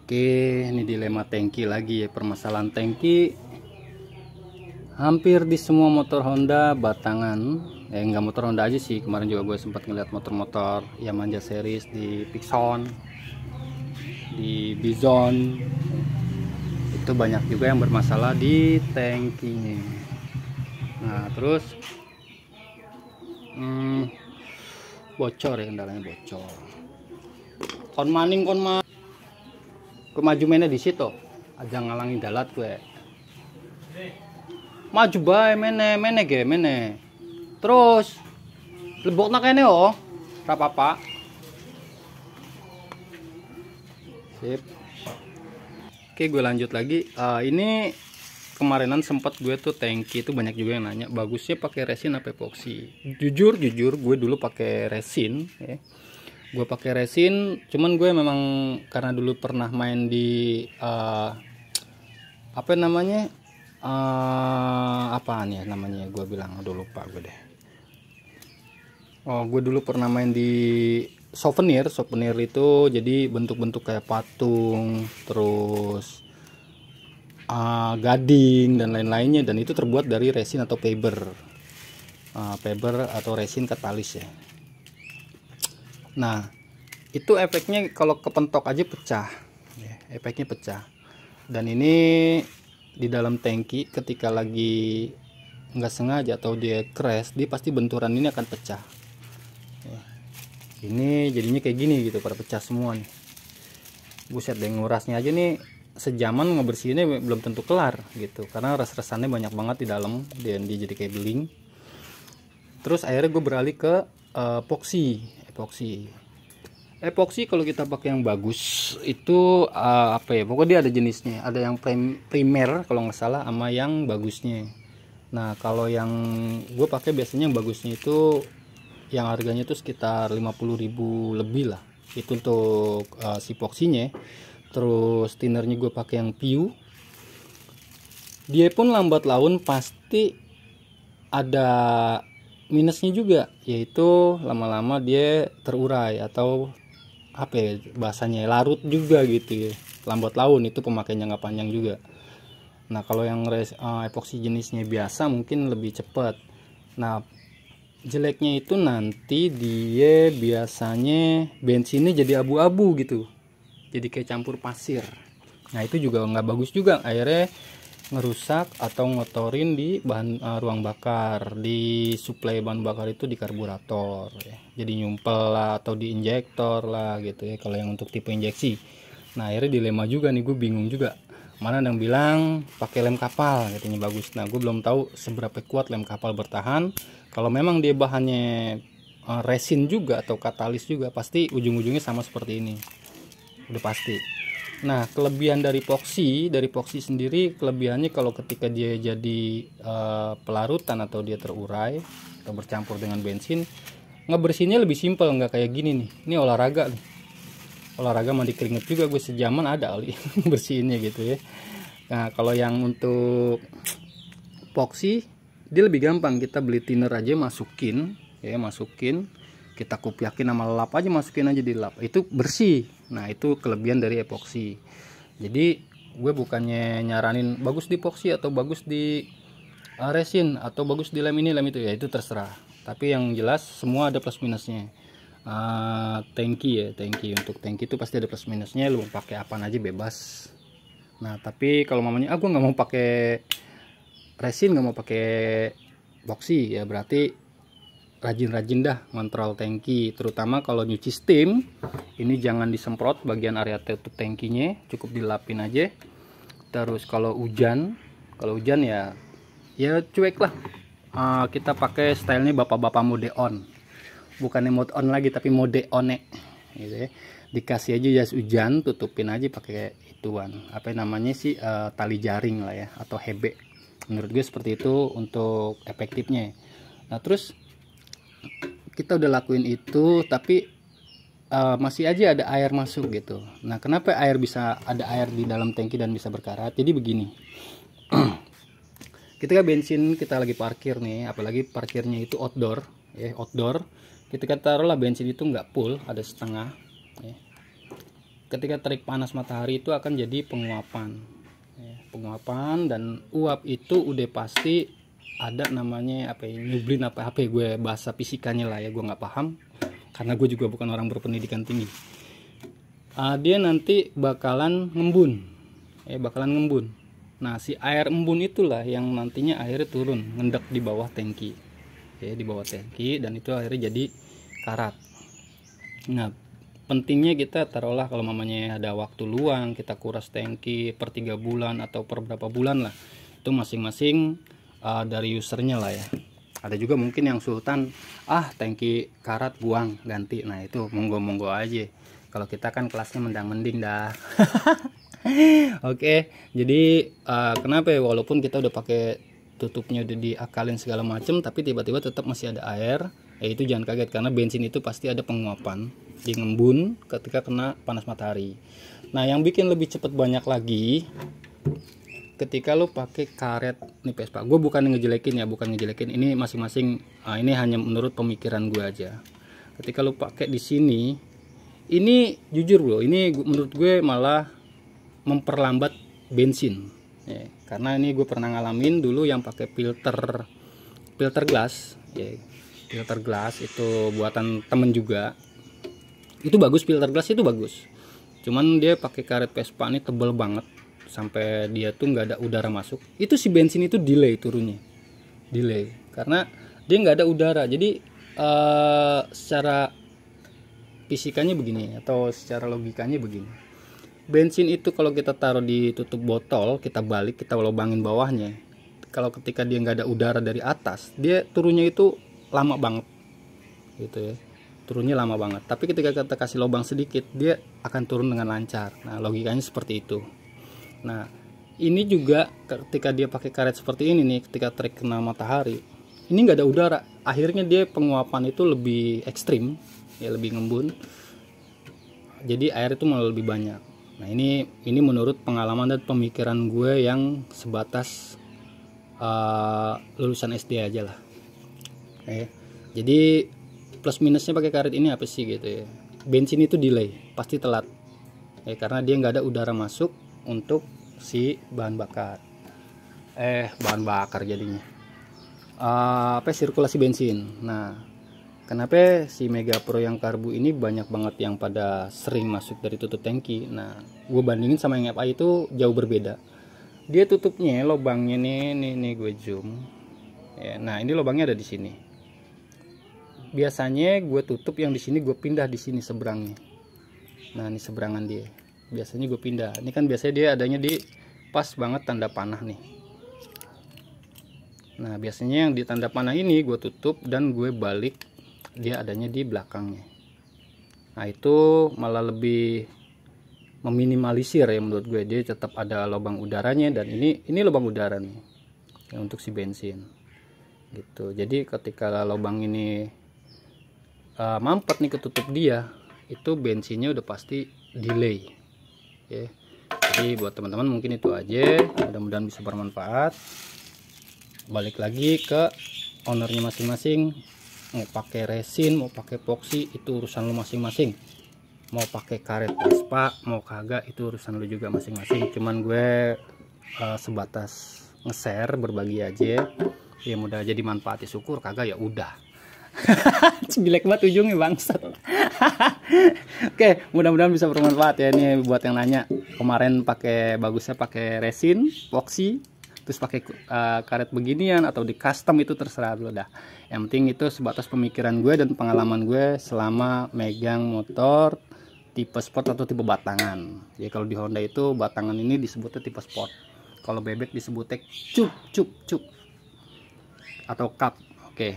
Oke, ini dilema tangki lagi ya. Permasalahan tangki hampir di semua motor Honda batangan. Nggak motor Honda aja sih. Kemarin juga gue sempat ngeliat motor-motor Yamaha series di Pixon, di Bison. Itu banyak juga yang bermasalah di tangkinya. Nah, terus bocor ya, kendalanya bocor. Kon maning gue maju mainnya di situ aja ngalangi dalat gue maju bae mene terus lebok nak kene oh apa sip. Oke, gue lanjut lagi. Ini kemarinan sempat gue tuh tangki itu banyak juga yang nanya bagusnya pakai resin apa epoksi. Jujur gue dulu pakai resin ya. Gue pakai resin, cuman gue memang karena dulu pernah main di apa namanya apaan ya namanya, gue bilang udah lupa gue deh. Gue dulu pernah main di souvenir itu jadi bentuk-bentuk kayak patung, terus gading dan lain-lainnya, dan itu terbuat dari resin atau fiber atau resin katalis ya. Nah, itu efeknya kalau kepentok aja pecah ya, efeknya pecah. Dan ini di dalam tangki ketika lagi nggak sengaja atau dia crash, dia pasti benturan ini akan pecah ya. Ini jadinya kayak gini gitu, pada pecah semua nih. Buset deh, ngurasnya aja nih sejaman, ngebersihinnya belum tentu kelar gitu, karena res-resannya banyak banget di dalam dan dia jadi kayak beling. Terus akhirnya gue beralih ke epoksi kalau kita pakai yang bagus itu apa ya, pokoknya dia ada jenisnya, ada yang primer kalau nggak salah sama yang bagusnya. Nah, kalau yang gue pakai biasanya yang bagusnya itu yang harganya itu sekitar 50.000 lebih lah, itu untuk si epoksinya. Terus tinernya gue pakai yang Piu, dia pun lambat laun pasti ada minusnya juga, yaitu lama-lama dia terurai atau apa ya bahasanya, larut juga gitu ya, lambat laun. Itu pemakaiannya nggak panjang juga. Nah, kalau yang epoksi jenisnya biasa mungkin lebih cepat. Nah, jeleknya itu nanti dia biasanya bensinnya jadi abu-abu gitu, jadi kayak campur pasir. Nah, itu juga nggak bagus juga, akhirnya ngerusak atau ngotorin di bahan ruang bakar, di suplai bahan bakar itu di karburator ya. Jadi nyumpel lah atau di injektor lah gitu ya, kalau yang untuk tipe injeksi. Nah, akhirnya dilema juga nih, gue bingung juga. Mana yang bilang pakai lem kapal katanya bagus. Nah, gue belum tahu seberapa kuat lem kapal bertahan. Kalau memang dia bahannya resin juga atau katalis juga, pasti ujung-ujungnya sama seperti ini, udah pasti. Nah, kelebihan dari epoksi sendiri, kelebihannya kalau ketika dia jadi pelarutan atau dia terurai atau bercampur dengan bensin, ngebersihinnya lebih simpel, nggak kayak gini nih. Ini olahraga mandi keringet juga gue sejaman ada kali bersihinnya gitu ya. Nah, kalau yang untuk epoksi dia lebih gampang, kita beli thinner aja masukin, kita kupiakin sama lap aja, masukin aja di lap, itu bersih. Nah, itu kelebihan dari epoksi. Jadi gue bukannya nyaranin bagus di epoksi atau bagus di resin atau bagus di lem ini lem itu ya, itu terserah. Tapi yang jelas semua ada plus minusnya. Tangki untuk tangki itu pasti ada plus minusnya, lu pakai apaan aja bebas. Nah, tapi kalau mamanya gue nggak mau pakai resin, nggak mau pakai epoksi, ya berarti rajin-rajin dah ngontrol tangki, terutama kalau nyuci steam. Ini jangan disemprot bagian area tutup tangkinya, cukup dilapin aja. Terus kalau hujan ya cuek lah. Kita pakai stylenya bapak-bapak mode on, bukannya mode on lagi tapi mode on gitu ya. Dikasih aja jas hujan, tutupin aja pakai ituan, apa namanya sih, tali jaring lah ya, atau hebe. Menurut gue seperti itu untuk efektifnya. Nah, terus kita udah lakuin itu tapi masih aja ada air masuk gitu. Nah, kenapa ada air di dalam tangki dan bisa berkarat? Jadi begini. Ketika bensin kita lagi parkir nih, apalagi parkirnya itu outdoor ya, ketika taruhlah bensin itu nggak full, ada setengah ya. ketika terik panas matahari itu akan jadi penguapan. Penguapan dan uap itu udah pasti ada namanya apa ya, nyublin apa gue bahasa fisikanya lah ya, gue nggak paham karena gue juga bukan orang berpendidikan tinggi. Dia nanti bakalan ngembun, Nah si air embun itulah yang nantinya airnya turun ngendek di bawah tangki, di bawah tangki, dan itu akhirnya jadi karat. Nah pentingnya kita taruhlah kalau mamanya ada waktu luang, kita kuras tangki per 3 bulan atau per berapa bulan lah, itu masing-masing dari usernya lah ya. Ada juga mungkin yang sultan, tangki karat buang ganti, nah itu monggo-monggo aja. Kalau kita kan kelasnya mendang-mending dah. Oke, jadi kenapa ya, walaupun kita udah pakai tutupnya udah diakalin segala macem, tapi tiba-tiba tetap masih ada air, itu jangan kaget karena bensin itu pasti ada penguapan di ngembun ketika kena panas matahari. Nah yang bikin lebih cepat banyak lagi ketika lo pakai karet nih Vespa. Gue bukan ngejelekin ya, ini masing-masing, ini hanya menurut pemikiran gue aja. Ketika lo pakai di sini, ini jujur bro, ini menurut gue malah memperlambat bensin ya, karena ini gue pernah ngalamin dulu yang pakai filter glass ya. Filter glass itu buatan temen juga, itu bagus, filter glass itu bagus, cuman dia pakai karet Vespa ini tebel banget sampai dia tuh nggak ada udara masuk. Itu si bensin itu delay turunnya, karena dia nggak ada udara. Jadi secara fisikanya begini atau secara logikanya begini, bensin itu kalau kita taruh di tutup botol, kita balik, kita lubangin bawahnya, kalau ketika dia nggak ada udara dari atas, dia turunnya itu lama banget gitu ya, turunnya lama banget. Tapi ketika kita kasih lubang sedikit, dia akan turun dengan lancar. Nah logikanya seperti itu. Nah ini juga ketika dia pakai karet seperti ini nih, ketika terik kena matahari, ini nggak ada udara, akhirnya dia penguapan itu lebih ekstrim ya, lebih ngembun, jadi air itu malah lebih banyak. Nah ini menurut pengalaman dan pemikiran gue yang sebatas lulusan SD aja lah. Jadi plus minusnya pakai karet ini apa sih gitu ya, bensin itu delay, pasti telat karena dia nggak ada udara masuk untuk si bahan bakar jadinya sirkulasi bensin. Nah kenapa si Mega Pro yang karbu ini banyak banget yang pada sering masuk dari tutup tangki. Nah gue bandingin sama yang FI itu jauh berbeda. Dia tutupnya lubangnya nih gue zoom ya. Nah ini lubangnya ada di sini. Biasanya gue tutup yang di sini, gue pindah di sini seberangnya. Nah ini seberangan dia, biasanya gue pindah. Ini kan biasanya dia adanya di pas banget tanda panah nih. Nah biasanya yang di tanda panah ini gue tutup dan gue balik, dia adanya di belakangnya. Nah itu malah lebih meminimalisir ya menurut gue. Dia tetap ada lubang udaranya, dan ini lubang udara nih ya, untuk si bensin gitu. Jadi ketika lubang ini mampet nih ketutup dia, itu bensinnya udah pasti delay ya. Jadi buat teman-teman mungkin itu aja, mudah-mudahan bisa bermanfaat. Balik lagi ke ownernya masing-masing, mau pakai resin, mau pakai epoxy, itu urusan lu masing-masing. Mau pakai karet Vespa, mau kagak, itu urusan lu juga masing-masing. Cuman gue sebatas nge-share, berbagi aja ya, mudah jadi manfaat ya syukur, kagak ya udah. Jelek banget ujungnya bangsat. Oke, mudah-mudahan bisa bermanfaat ya. Ini buat yang nanya kemarin bagusnya pakai resin, epoxy, terus pakai karet beginian atau di custom, itu terserah lo dah. Yang penting itu sebatas pemikiran gue dan pengalaman gue selama megang motor tipe sport atau tipe batangan. Jadi kalau di Honda itu batangan ini disebutnya tipe sport. Kalau bebek disebutnya cup atau cup. Oke.